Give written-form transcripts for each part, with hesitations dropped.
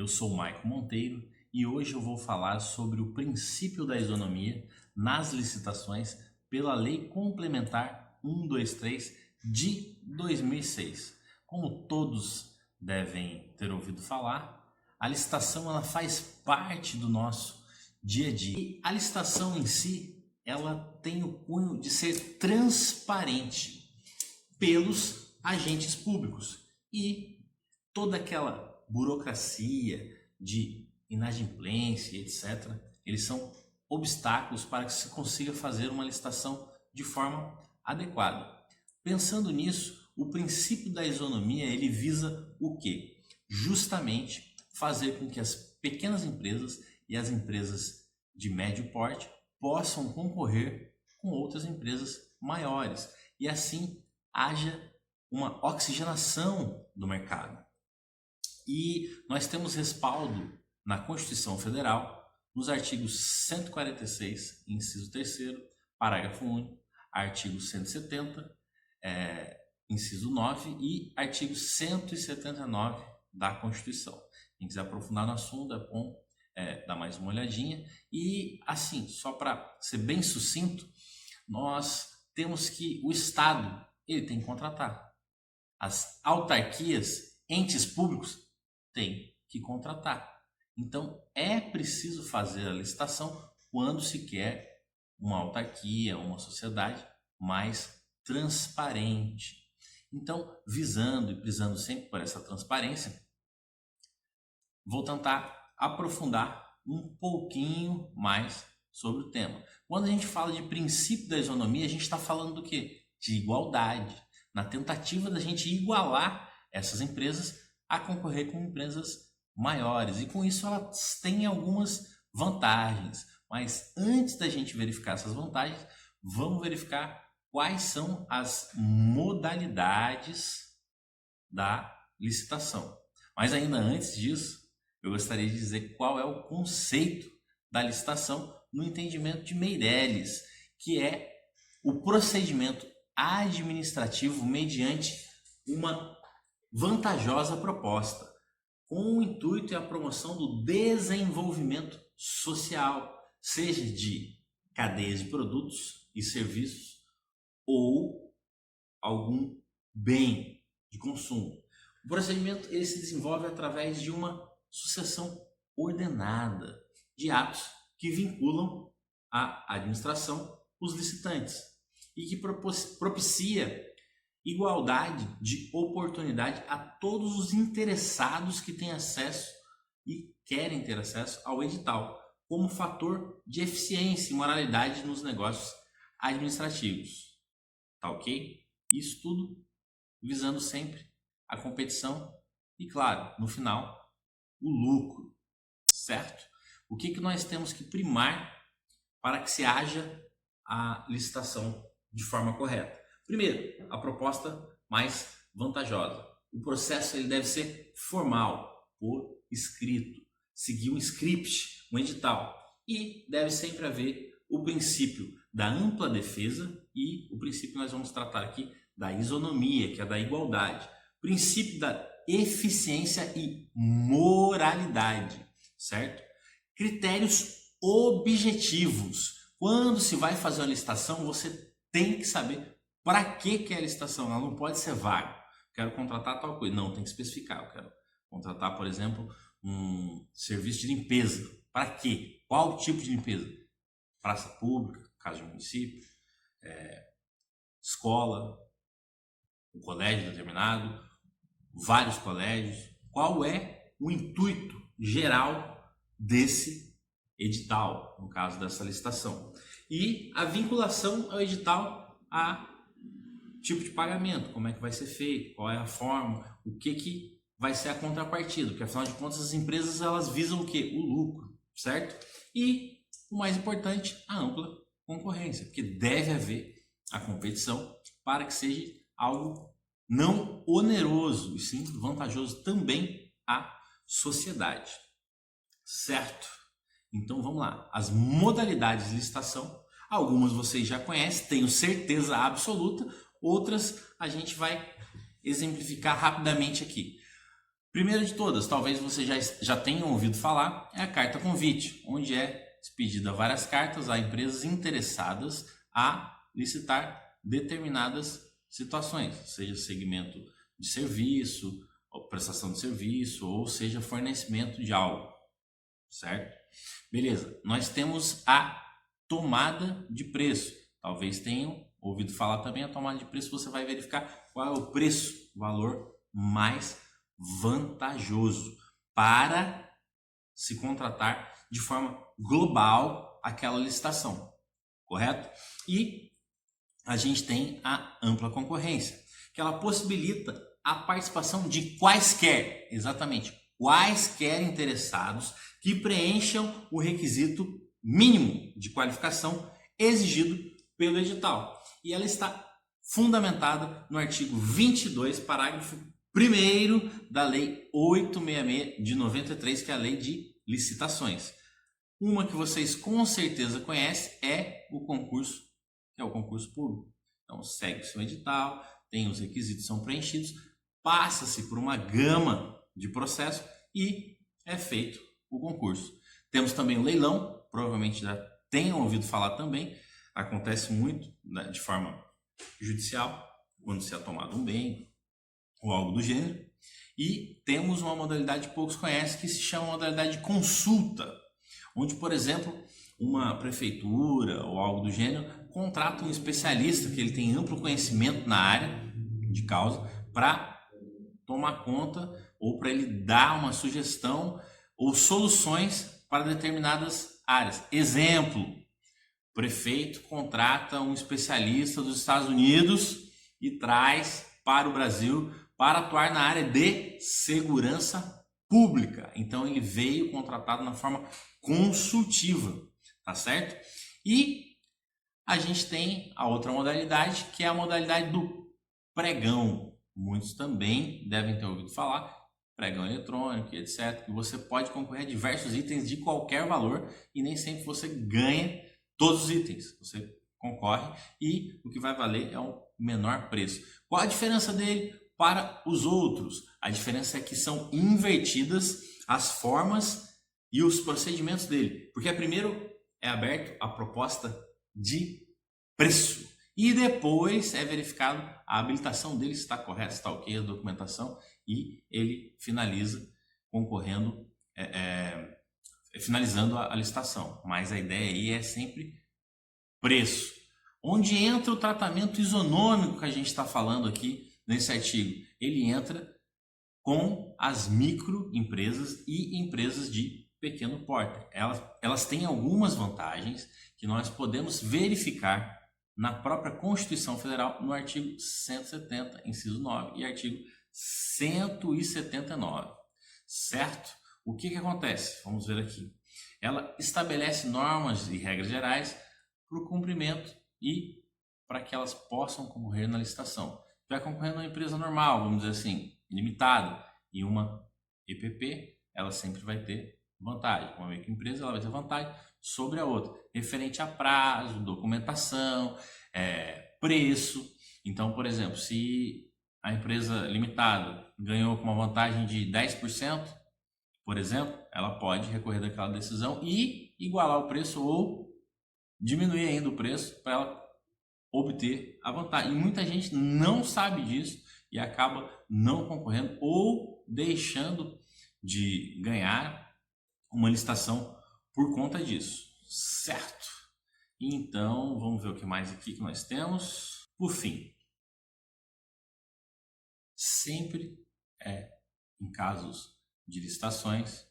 Eu sou o Maico Monteiro e hoje eu vou falar sobre o princípio da isonomia nas licitações pela Lei Complementar 123 de 2006. Como todos devem ter ouvido falar, a licitação ela faz parte do nosso dia a dia. E a licitação em si, ela tem o cunho de ser transparente pelos agentes públicos e toda aquela burocracia de inadimplência, etc., eles são obstáculos para que se consiga fazer uma licitação de forma adequada. Pensando nisso, o princípio da isonomia ele visa o quê? Justamente fazer com que as pequenas empresas e as empresas de médio porte possam concorrer com outras empresas maiores e assim haja uma oxigenação do mercado. E nós temos respaldo na Constituição Federal, nos artigos 146, inciso 3º, parágrafo único, artigo 170, inciso 9 e artigo 179 da Constituição. Quem quiser aprofundar no assunto é bom dar mais uma olhadinha. E assim, só para ser bem sucinto, nós temos que o Estado ele tem que contratar. As autarquias, entes públicos, têm que contratar. Então, é preciso fazer a licitação quando se quer uma autarquia, uma sociedade mais transparente. Então, visando e prisando sempre por essa transparência, vou tentar aprofundar um pouquinho mais sobre o tema. Quando a gente fala de princípio da isonomia, a gente está falando do quê? De igualdade, na tentativa da gente igualar essas empresas a concorrer com empresas maiores. E com isso elas têm algumas vantagens. Mas antes da gente verificar essas vantagens, vamos verificar quais são as modalidades da licitação. Mas ainda antes disso, eu gostaria de dizer qual é o conceito da licitação no entendimento de Meirelles, que é o procedimento administrativo mediante uma vantajosa proposta, com o intuito e a promoção do desenvolvimento social, seja de cadeias de produtos e serviços ou algum bem de consumo. O procedimento ele se desenvolve através de uma sucessão ordenada de atos que vinculam a administração os licitantes e que propicia igualdade de oportunidade a todos os interessados que têm acesso e querem ter acesso ao edital, como fator de eficiência e moralidade nos negócios administrativos. Tá ok? Isso tudo visando sempre a competição e, claro, no final, o lucro, certo? O que nós temos que primar para que se haja a licitação de forma correta? Primeiro, a proposta mais vantajosa. O processo ele deve ser formal, por escrito, seguir um script, um edital. E deve sempre haver o princípio da ampla defesa e o princípio que nós vamos tratar aqui da isonomia, que é da igualdade. Princípio da eficiência e moralidade, certo? Critérios objetivos. Quando se vai fazer uma licitação, você tem que saber para que é a licitação. Ela não pode ser vaga. Quero contratar tal coisa. Não, tem que especificar. Eu quero contratar, por exemplo, um serviço de limpeza. Para quê? Qual tipo de limpeza? Praça pública, casa de município, escola, um colégio determinado, vários colégios. Qual é o intuito geral desse edital, no caso dessa licitação? E a vinculação ao edital a tipo de pagamento, como é que vai ser feito, qual é a forma, o que vai ser a contrapartida, porque afinal de contas as empresas elas visam o quê? O lucro, certo? E o mais importante, a ampla concorrência, porque deve haver a competição para que seja algo não oneroso, e sim vantajoso também à sociedade, certo? Então vamos lá, as modalidades de licitação, algumas vocês já conhecem, tenho certeza absoluta, outras a gente vai exemplificar rapidamente aqui. Primeira de todas, talvez você já tenha ouvido falar, é a carta convite, onde é expedida várias cartas a empresas interessadas a licitar determinadas situações, seja segmento de serviço, ou prestação de serviço, ou seja fornecimento de algo, certo? Beleza, nós temos a tomada de preço. Talvez tenham ouvido falar também a tomada de preço, você vai verificar qual é o preço, o valor mais vantajoso para se contratar de forma global aquela licitação, correto? E a gente tem a ampla concorrência, que ela possibilita a participação de quaisquer, exatamente, quaisquer interessados que preencham o requisito mínimo de qualificação exigido pelo edital. E ela está fundamentada no artigo 22, parágrafo 1º da Lei 866 de 93, que é a Lei de Licitações. Uma que vocês com certeza conhecem é o concurso, que é o concurso público. Então segue-se o edital, tem os requisitos são preenchidos, passa-se por uma gama de processo e é feito o concurso. Temos também o leilão, provavelmente já tenham ouvido falar também, acontece muito, né, de forma judicial, quando se é tomado um bem ou algo do gênero. E temos uma modalidade que poucos conhecem, que se chama modalidade de consulta, onde, por exemplo, uma prefeitura ou algo do gênero contrata um especialista que ele tem amplo conhecimento na área de causa para tomar conta ou para ele dar uma sugestão ou soluções para determinadas áreas. Exemplo, o prefeito contrata um especialista dos Estados Unidos e traz para o Brasil para atuar na área de segurança pública. Então ele veio contratado na forma consultiva, tá certo? E a gente tem a outra modalidade, que é a modalidade do pregão. Muitos também devem ter ouvido falar, pregão eletrônico, etc. Que você pode concorrer a diversos itens de qualquer valor e nem sempre você ganha todos os itens. Você concorre e o que vai valer é o menor preço. Qual a diferença dele para os outros? A diferença é que são invertidas as formas e os procedimentos dele. Porque primeiro é aberto a proposta de preço e depois é verificado a habilitação dele, se está correta, se está ok a documentação, e ele finaliza concorrendo, finalizando a licitação. Mas a ideia aí é sempre preço. Onde entra o tratamento isonômico que a gente está falando aqui nesse artigo? Ele entra com as microempresas e empresas de pequeno porte. Elas têm algumas vantagens que nós podemos verificar na própria Constituição Federal, no artigo 170, inciso 9, e artigo 179, certo? O que acontece? Vamos ver aqui. Ela estabelece normas e regras gerais para o cumprimento e para que elas possam concorrer na licitação. Vai concorrendo uma empresa normal, vamos dizer assim, limitada, e uma EPP, ela sempre vai ter vantagem. Uma microempresa, ela vai ter vantagem sobre a outra, referente a prazo, documentação, preço. Então, por exemplo, se a empresa limitada ganhou com uma vantagem de 10%, por exemplo, ela pode recorrer daquela decisão e igualar o preço ou diminuir ainda o preço para ela obter a vantagem. E muita gente não sabe disso e acaba não concorrendo ou deixando de ganhar uma licitação por conta disso, certo? Então, vamos ver o que mais aqui que nós temos. Por fim, sempre em casos de licitações,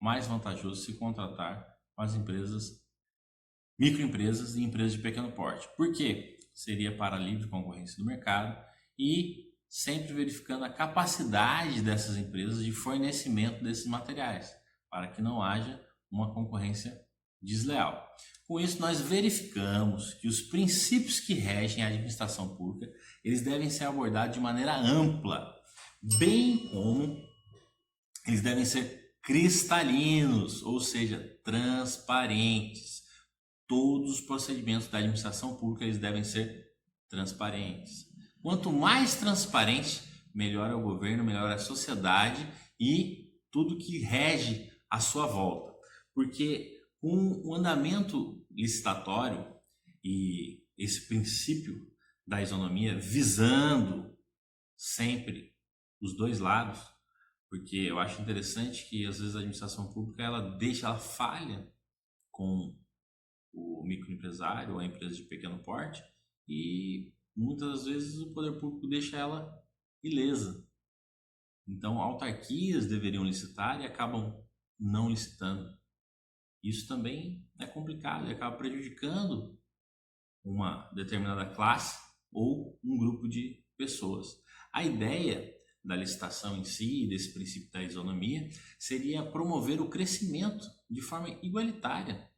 mais vantajoso se contratar com as empresas, microempresas e empresas de pequeno porte. Por quê? Seria para livre concorrência do mercado e sempre verificando a capacidade dessas empresas de fornecimento desses materiais, para que não haja uma concorrência desleal. Com isso, nós verificamos que os princípios que regem a administração pública, eles devem ser abordados de maneira ampla, bem como eles devem ser cristalinos, ou seja, transparentes. Todos os procedimentos da administração pública, eles devem ser transparentes. Quanto mais transparente, melhor é o governo, melhor é a sociedade e tudo que rege a sua volta. Porque com o andamento licitatório e esse princípio da isonomia visando sempre os dois lados, porque eu acho interessante que às vezes a administração pública ela falha com o microempresário ou a empresa de pequeno porte e muitas vezes o poder público deixa ela ilesa. Então, autarquias deveriam licitar e acabam não licitando. Isso também é complicado e acaba prejudicando uma determinada classe ou um grupo de pessoas. A ideia da licitação em si, desse princípio da isonomia, seria promover o crescimento de forma igualitária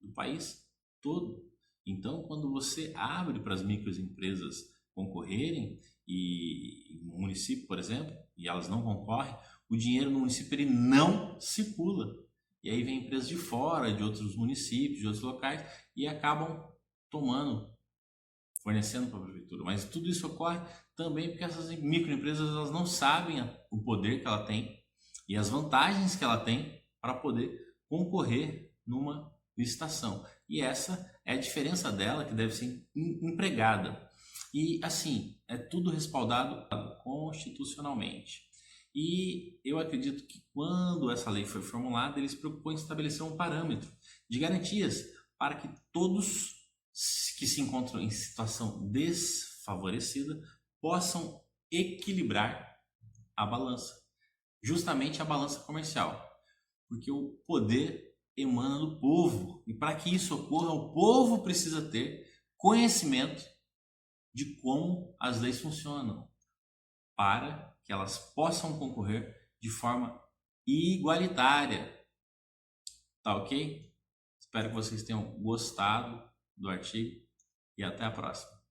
do país todo. Então, quando você abre para as microempresas concorrerem, e no município, por exemplo, e elas não concorrem, o dinheiro no município ele não circula. E aí vem empresas de fora, de outros municípios, de outros locais, e acabam fornecendo para a prefeitura. Mas tudo isso ocorre também porque essas microempresas elas não sabem o poder que ela tem e as vantagens que ela tem para poder concorrer numa licitação. E essa é a diferença dela que deve ser empregada. E assim, é tudo respaldado constitucionalmente. E eu acredito que quando essa lei foi formulada, eles se preocupou em estabelecer um parâmetro de garantias para que todos que se encontram em situação desfavorecida possam equilibrar a balança, justamente a balança comercial, porque o poder emana do povo e para que isso ocorra, o povo precisa ter conhecimento de como as leis funcionam, para que elas possam concorrer de forma igualitária. Tá ok? Espero que vocês tenham gostado do artigo e até a próxima.